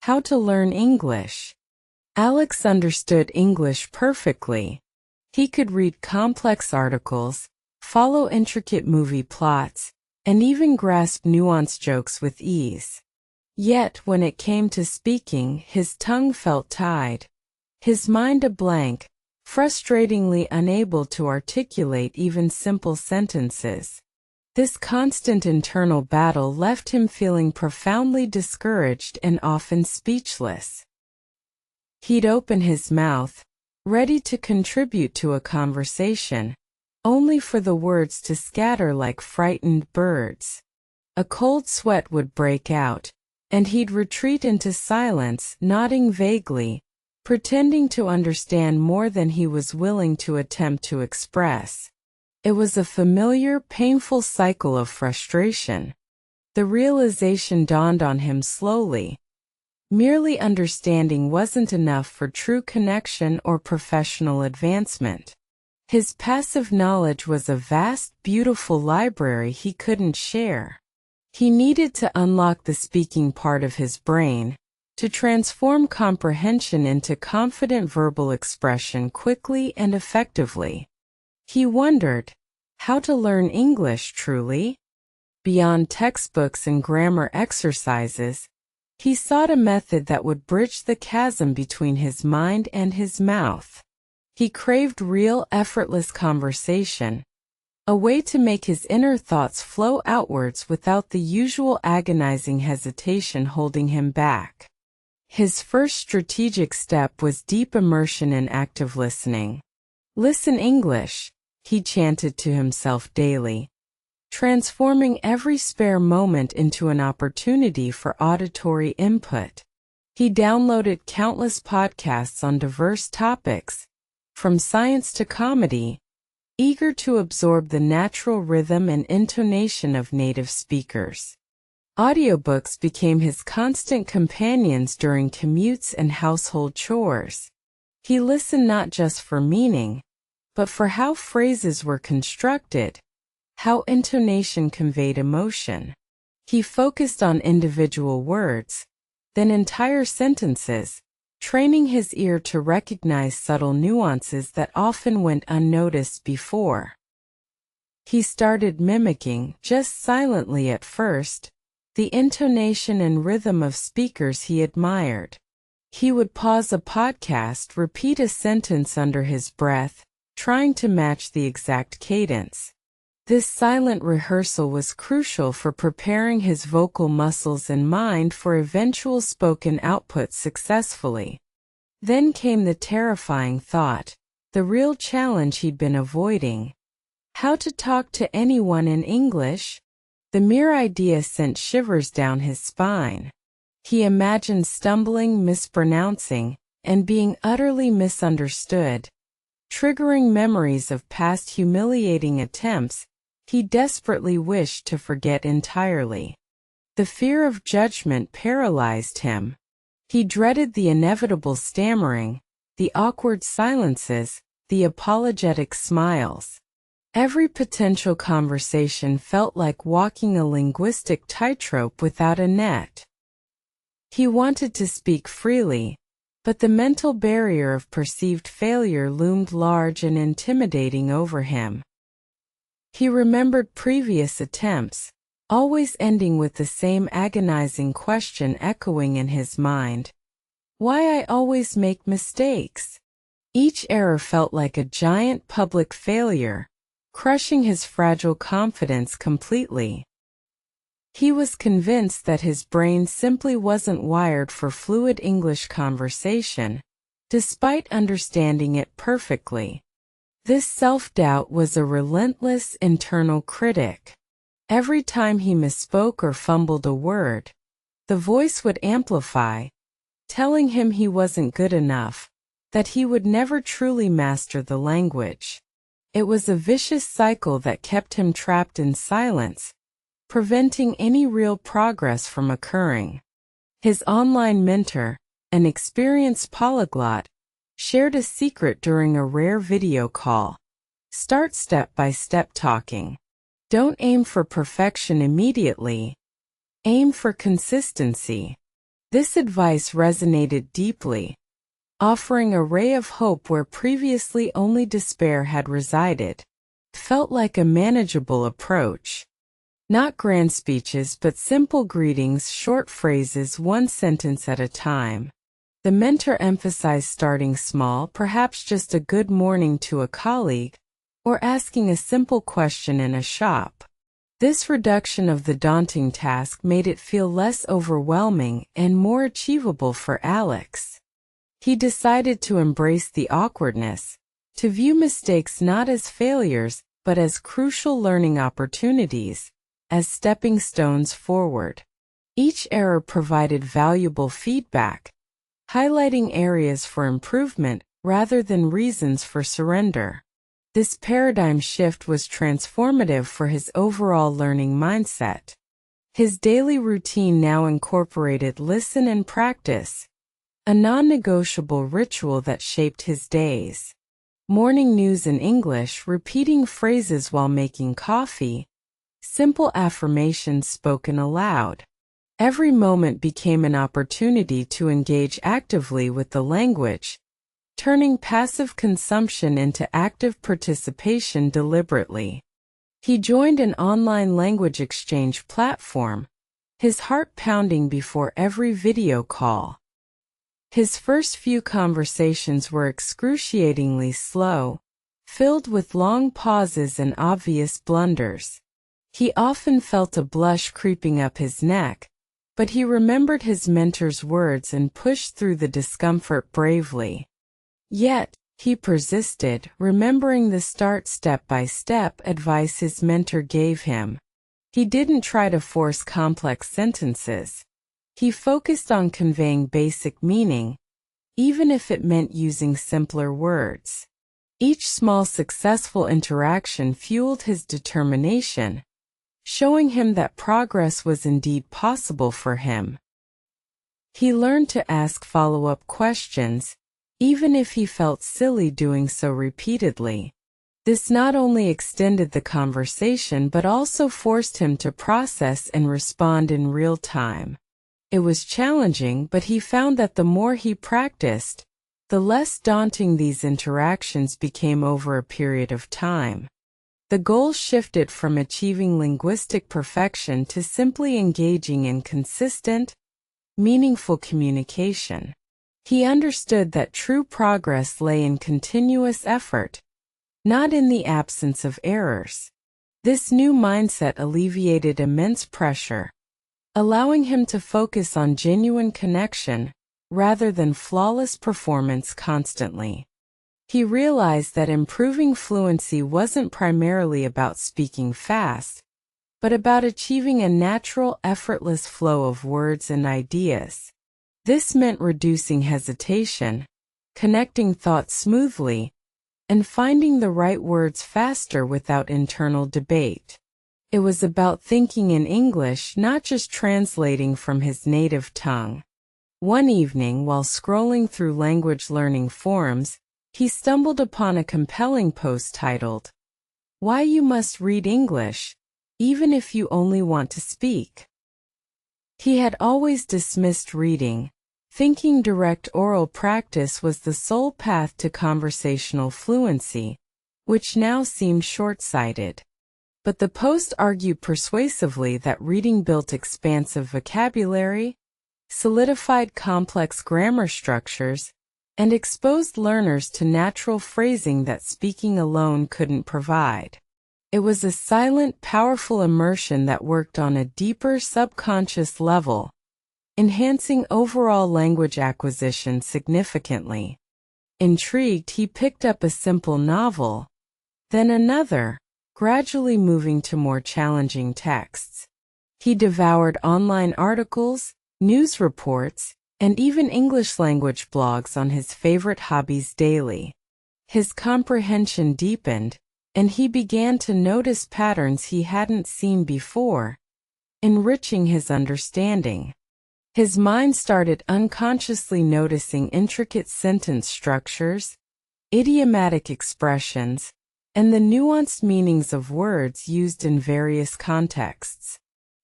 How to learn English. Alex understood English perfectly. He could read complex articles, follow intricate movie plots, and even grasp nuanced jokes with ease. Yet, when it came to speaking, his tongue felt tied, his mind a blank, frustratingly unable to articulate even simple sentences. This constant internal battle left him feeling profoundly discouraged and often speechless. He'd open his mouth, ready to contribute to a conversation, only for the words to scatter like frightened birds. A cold sweat would break out, and he'd retreat into silence, nodding vaguely, pretending to understand more than he was willing to attempt to express. It was a familiar, painful cycle of frustration. The realization dawned on him slowly. Merely understanding wasn't enough for true connection or professional advancement. His passive knowledge was a vast, beautiful library he couldn't share. He needed to unlock the speaking part of his brain, to transform comprehension into confident verbal expression quickly and effectively. He wondered, how to learn English truly? Beyond textbooks and grammar exercises, he sought a method that would bridge the chasm between his mind and his mouth. He craved real, effortless conversation, a way to make his inner thoughts flow outwards without the usual agonizing hesitation holding him back. His first strategic step was deep immersion in active listening. Listen English, he chanted to himself daily, transforming every spare moment into an opportunity for auditory input. He downloaded countless podcasts on diverse topics, from science to comedy, eager to absorb the natural rhythm and intonation of native speakers. Audiobooks became his constant companions during commutes and household chores. He listened not just for meaning, but for how phrases were constructed, how intonation conveyed emotion. He focused on individual words, then entire sentences, training his ear to recognize subtle nuances that often went unnoticed before. He started mimicking, just silently at first, the intonation and rhythm of speakers he admired. He would pause a podcast, repeat a sentence under his breath, trying to match the exact cadence. This silent rehearsal was crucial for preparing his vocal muscles and mind for eventual spoken output successfully. Then came the terrifying thought, the real challenge he'd been avoiding. How to talk to anyone in English? The mere idea sent shivers down his spine. He imagined stumbling, mispronouncing, and being utterly misunderstood, triggering memories of past humiliating attempts he desperately wished to forget entirely. The fear of judgment paralyzed him. He dreaded the inevitable stammering, the awkward silences, the apologetic smiles. Every potential conversation felt like walking a linguistic tightrope without a net. He wanted to speak freely, but the mental barrier of perceived failure loomed large and intimidating over him. He remembered previous attempts, always ending with the same agonizing question echoing in his mind. Why I always make mistakes? Each error felt like a giant public failure, crushing his fragile confidence completely. He was convinced that his brain simply wasn't wired for fluid English conversation, despite understanding it perfectly. This self-doubt was a relentless internal critic. Every time he misspoke or fumbled a word, the voice would amplify, telling him he wasn't good enough, that he would never truly master the language. It was a vicious cycle that kept him trapped in silence, preventing any real progress from occurring. His online mentor, an experienced polyglot, shared a secret during a rare video call. Start step-by-step talking. Don't aim for perfection immediately. Aim for consistency. This advice resonated deeply, offering a ray of hope where previously only despair had resided. Felt like a manageable approach. Not grand speeches but simple greetings, short phrases, one sentence at a time. The mentor emphasized starting small, perhaps just a good morning to a colleague, or asking a simple question in a shop. This reduction of the daunting task made it feel less overwhelming and more achievable for Alex. He decided to embrace the awkwardness, to view mistakes not as failures, but as crucial learning opportunities, as stepping stones forward. Each error provided valuable feedback, highlighting areas for improvement rather than reasons for surrender. This paradigm shift was transformative for his overall learning mindset. His daily routine now incorporated listen and practice, a non-negotiable ritual that shaped his days. Morning news in English, repeating phrases while making coffee, simple affirmations spoken aloud. Every moment became an opportunity to engage actively with the language, turning passive consumption into active participation deliberately. He joined an online language exchange platform, his heart pounding before every video call. His first few conversations were excruciatingly slow, filled with long pauses and obvious blunders. He often felt a blush creeping up his neck, but he remembered his mentor's words and pushed through the discomfort bravely. Yet, he persisted, remembering the step-by-step advice his mentor gave him. He didn't try to force complex sentences. He focused on conveying basic meaning, even if it meant using simpler words. Each small successful interaction fueled his determination, showing him that progress was indeed possible for him. He learned to ask follow-up questions, even if he felt silly doing so repeatedly. This not only extended the conversation but also forced him to process and respond in real time. It was challenging, but he found that the more he practiced, the less daunting these interactions became over a period of time. The goal shifted from achieving linguistic perfection to simply engaging in consistent, meaningful communication. He understood that true progress lay in continuous effort, not in the absence of errors. This new mindset alleviated immense pressure, allowing him to focus on genuine connection rather than flawless performance constantly. He realized that improving fluency wasn't primarily about speaking fast, but about achieving a natural, effortless flow of words and ideas. This meant reducing hesitation, connecting thoughts smoothly, and finding the right words faster without internal debate. It was about thinking in English, not just translating from his native tongue. One evening, while scrolling through language learning forums, he stumbled upon a compelling post titled, "Why You Must Read English, Even If You Only Want to Speak." He had always dismissed reading, thinking direct oral practice was the sole path to conversational fluency, which now seemed short-sighted. But the post argued persuasively that reading built expansive vocabulary, solidified complex grammar structures, and exposed learners to natural phrasing that speaking alone couldn't provide. It was a silent, powerful immersion that worked on a deeper subconscious level, enhancing overall language acquisition significantly. Intrigued, he picked up a simple novel, then another, gradually moving to more challenging texts. He devoured online articles, news reports, and even English language blogs on his favorite hobbies daily. His comprehension deepened, and he began to notice patterns he hadn't seen before, enriching his understanding. His mind started unconsciously noticing intricate sentence structures, idiomatic expressions, and the nuanced meanings of words used in various contexts.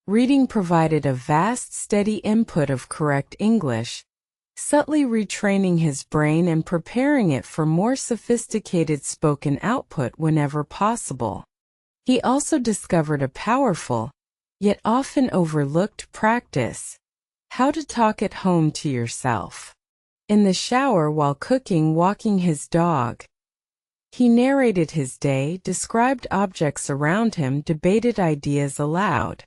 Reading provided a vast, steady input of correct English, subtly retraining his brain and preparing it for more sophisticated spoken output whenever possible. He also discovered a powerful, yet often overlooked practice: how to talk at home to yourself. In the shower, while cooking, walking his dog. He narrated his day, described objects around him, debated ideas aloud.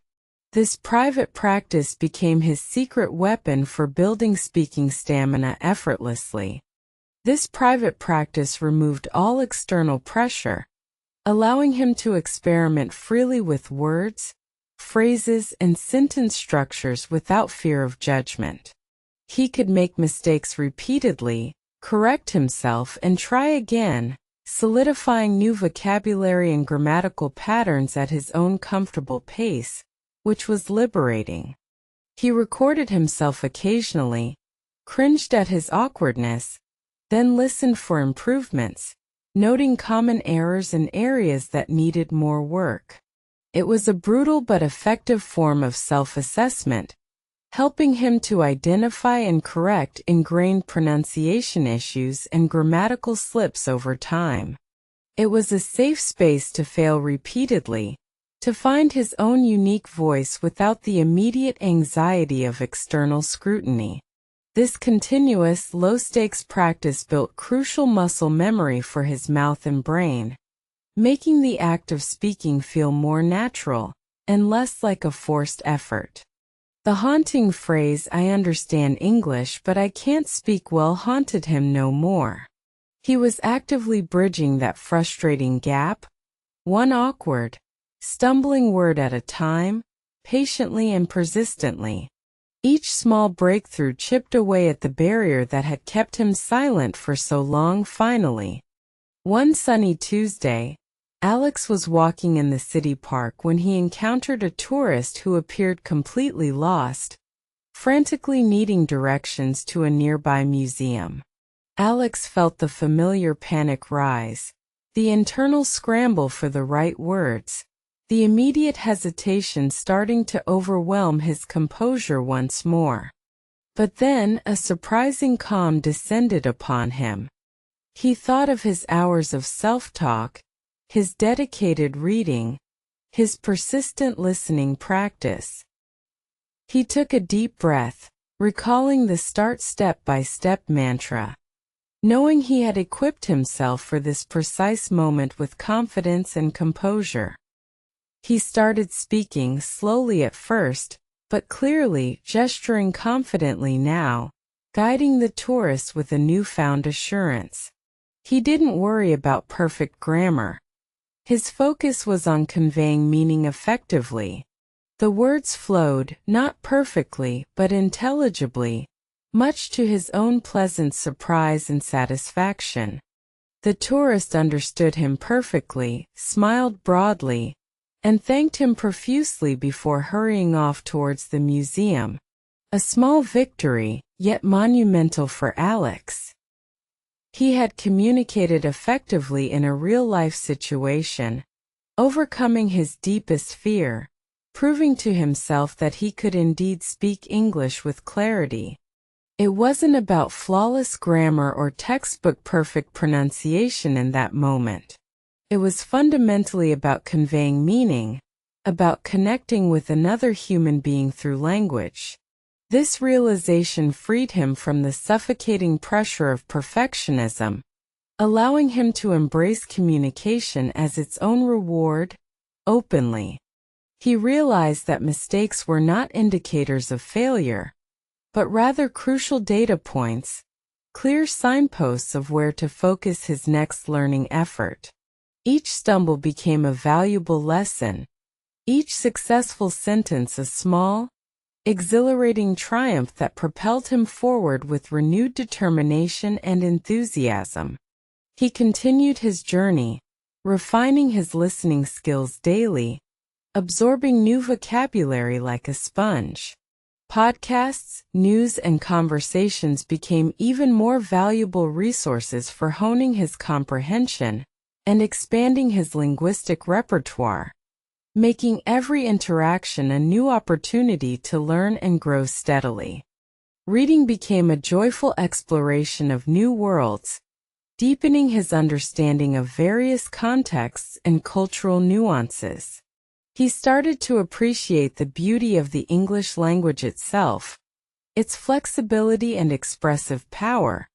This private practice became his secret weapon for building speaking stamina effortlessly. This private practice removed all external pressure, allowing him to experiment freely with words, phrases, and sentence structures without fear of judgment. He could make mistakes repeatedly, correct himself, and try again, solidifying new vocabulary and grammatical patterns at his own comfortable pace, which was liberating. He recorded himself occasionally, cringed at his awkwardness, then listened for improvements, noting common errors and areas that needed more work. It was a brutal but effective form of self-assessment, helping him to identify and correct ingrained pronunciation issues and grammatical slips over time. It was a safe space to fail repeatedly, to find his own unique voice without the immediate anxiety of external scrutiny. This continuous, low-stakes practice built crucial muscle memory for his mouth and brain, making the act of speaking feel more natural and less like a forced effort. The haunting phrase, "I understand English, but I can't speak well," haunted him no more. He was actively bridging that frustrating gap, one awkward, stumbling word at a time, patiently and persistently. Each small breakthrough chipped away at the barrier that had kept him silent for so long. Finally, one sunny Tuesday, Alex was walking in the city park when he encountered a tourist who appeared completely lost, frantically needing directions to a nearby museum. Alex felt the familiar panic rise, the internal scramble for the right words, the immediate hesitation starting to overwhelm his composure once more. But then a surprising calm descended upon him. He thought of his hours of self-talk, his dedicated reading, his persistent listening practice. He took a deep breath, recalling the start step-by-step mantra. Knowing he had equipped himself for this precise moment with confidence and composure. He started speaking slowly at first, but clearly, gesturing confidently now, guiding the tourist with a newfound assurance. He didn't worry about perfect grammar. His focus was on conveying meaning effectively. The words flowed, not perfectly, but intelligibly, much to his own pleasant surprise and satisfaction. The tourist understood him perfectly, smiled broadly, and thanked him profusely before hurrying off towards the museum. A small victory, yet monumental for Alex. He had communicated effectively in a real-life situation, overcoming his deepest fear, proving to himself that he could indeed speak English with clarity. It wasn't about flawless grammar or textbook perfect pronunciation in that moment. It was fundamentally about conveying meaning, about connecting with another human being through language. This realization freed him from the suffocating pressure of perfectionism, allowing him to embrace communication as its own reward, openly. He realized that mistakes were not indicators of failure, but rather crucial data points, clear signposts of where to focus his next learning effort. Each stumble became a valuable lesson, each successful sentence a small, exhilarating triumph that propelled him forward with renewed determination and enthusiasm. He continued his journey, refining his listening skills daily, absorbing new vocabulary like a sponge. Podcasts, news, and conversations became even more valuable resources for honing his comprehension and expanding his linguistic repertoire. making every interaction a new opportunity to learn and grow steadily. Reading became a joyful exploration of new worlds, deepening his understanding of various contexts and cultural nuances. He started to appreciate the beauty of the English language itself, its flexibility and expressive power,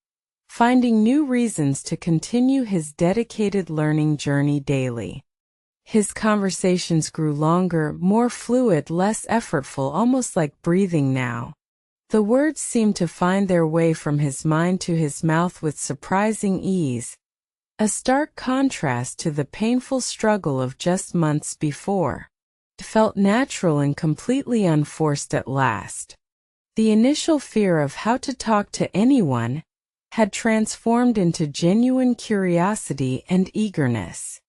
finding new reasons to continue his dedicated learning journey daily. His conversations grew longer, more fluid, less effortful, almost like breathing now. The words seemed to find their way from his mind to his mouth with surprising ease, a stark contrast to the painful struggle of just months before. It felt natural and completely unforced at last. The initial fear of how to talk to anyone had transformed into genuine curiosity and eagerness.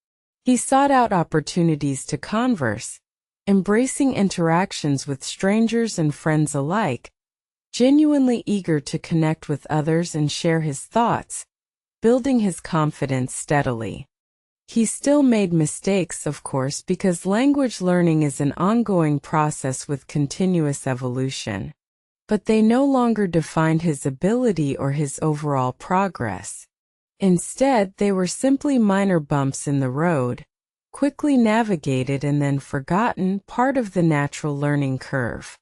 He sought out opportunities to converse, embracing interactions with strangers and friends alike, genuinely eager to connect with others and share his thoughts, building his confidence steadily. He still made mistakes, of course, because language learning is an ongoing process with continuous evolution. But they no longer defined his ability or his overall progress. Instead, they were simply minor bumps in the road, quickly navigated and then forgotten, part of the natural learning curve.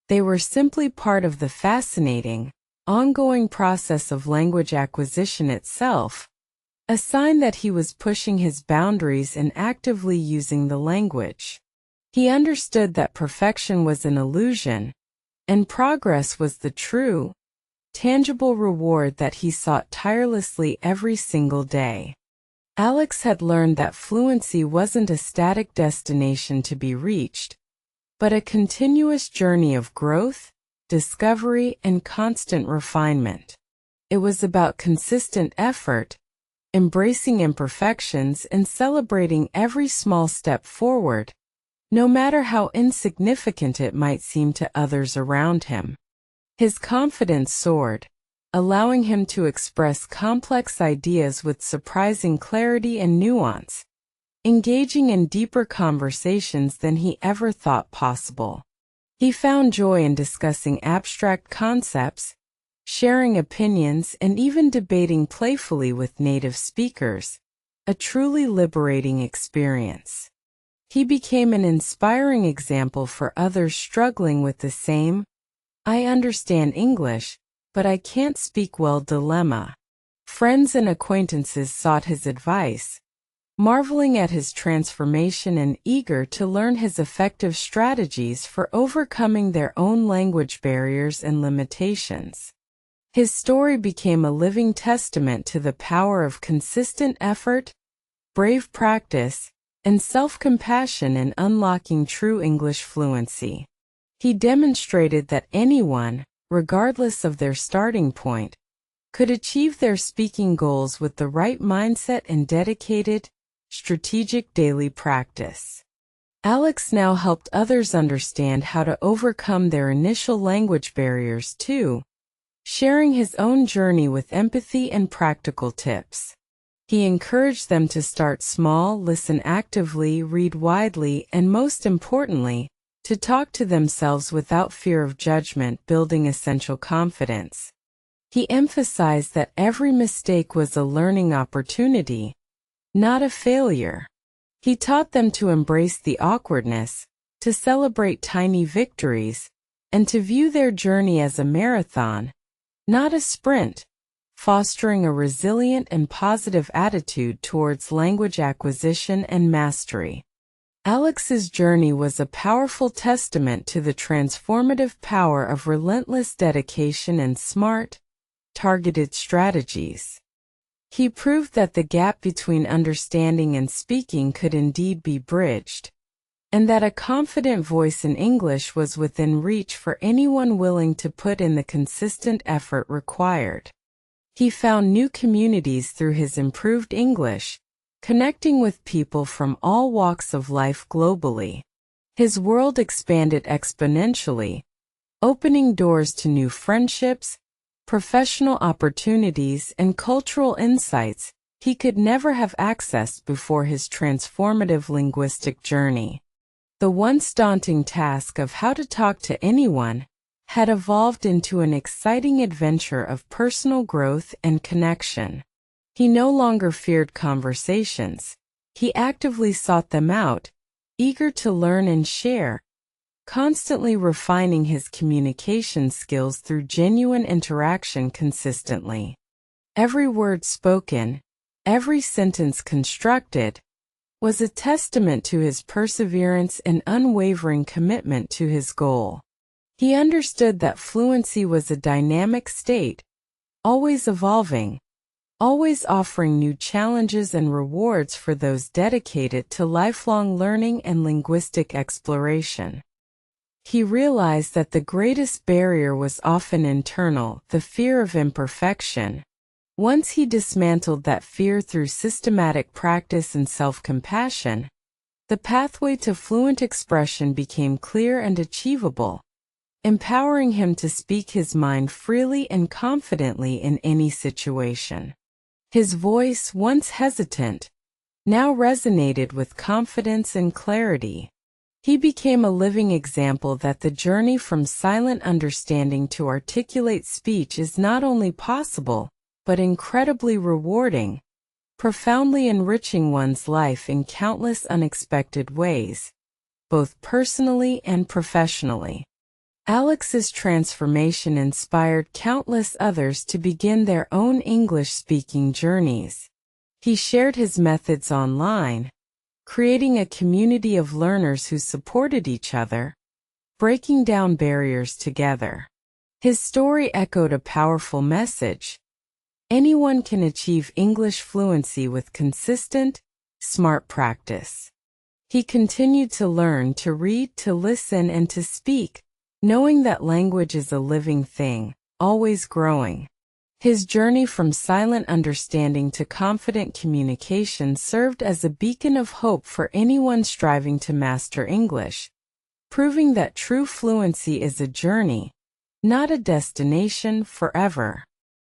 They were simply part of the fascinating, ongoing process of language acquisition itself, a sign that he was pushing his boundaries and actively using the language. He understood that perfection was an illusion, and progress was the true, tangible reward that he sought tirelessly every single day. Alex had learned that fluency wasn't a static destination to be reached, but a continuous journey of growth, discovery, and constant refinement. It was about consistent effort, embracing imperfections, and celebrating every small step forward, no matter how insignificant it might seem to others around him. His confidence soared, allowing him to express complex ideas with surprising clarity and nuance, engaging in deeper conversations than he ever thought possible. He found joy in discussing abstract concepts, sharing opinions, and even debating playfully with native speakers, a truly liberating experience. He became an inspiring example for others struggling with the same, "I understand English, but I can't speak well" dilemma. Friends and acquaintances sought his advice, marveling at his transformation and eager to learn his effective strategies for overcoming their own language barriers and limitations. His story became a living testament to the power of consistent effort, brave practice, and self-compassion in unlocking true English fluency. He demonstrated that anyone, regardless of their starting point, could achieve their speaking goals with the right mindset and dedicated, strategic daily practice. Alex now helped others understand how to overcome their initial language barriers too, sharing his own journey with empathy and practical tips. He encouraged them to start small, listen actively, read widely, and most importantly, to talk to themselves without fear of judgment, building essential confidence. He emphasized that every mistake was a learning opportunity, not a failure. He taught them to embrace the awkwardness, to celebrate tiny victories, and to view their journey as a marathon, not a sprint, fostering a resilient and positive attitude towards language acquisition and mastery. Alex's journey was a powerful testament to the transformative power of relentless dedication and smart, targeted strategies. He proved that the gap between understanding and speaking could indeed be bridged, and that a confident voice in English was within reach for anyone willing to put in the consistent effort required. He found new communities through his improved English, connecting with people from all walks of life globally. His world expanded exponentially, opening doors to new friendships, professional opportunities, and cultural insights he could never have accessed before his transformative linguistic journey. The once daunting task of how to talk to anyone had evolved into an exciting adventure of personal growth and connection. He no longer feared conversations. He actively sought them out, eager to learn and share, constantly refining his communication skills through genuine interaction consistently. Every word spoken, every sentence constructed, was a testament to his perseverance and unwavering commitment to his goal. He understood that fluency was a dynamic state, always evolving, always offering new challenges and rewards for those dedicated to lifelong learning and linguistic exploration. He realized that the greatest barrier was often internal, the fear of imperfection. Once he dismantled that fear through systematic practice and self-compassion, the pathway to fluent expression became clear and achievable, empowering him to speak his mind freely and confidently in any situation. His voice, once hesitant, now resonated with confidence and clarity. He became a living example that the journey from silent understanding to articulate speech is not only possible, but incredibly rewarding, profoundly enriching one's life in countless unexpected ways, both personally and professionally. Alex's transformation inspired countless others to begin their own English-speaking journeys. He shared his methods online, creating a community of learners who supported each other, breaking down barriers together. His story echoed a powerful message. Anyone can achieve English fluency with consistent, smart practice. He continued to learn, to read, to listen, and to speak, knowing that language is a living thing, always growing. His journey from silent understanding to confident communication served as a beacon of hope for anyone striving to master English, proving that true fluency is a journey, not a destination forever.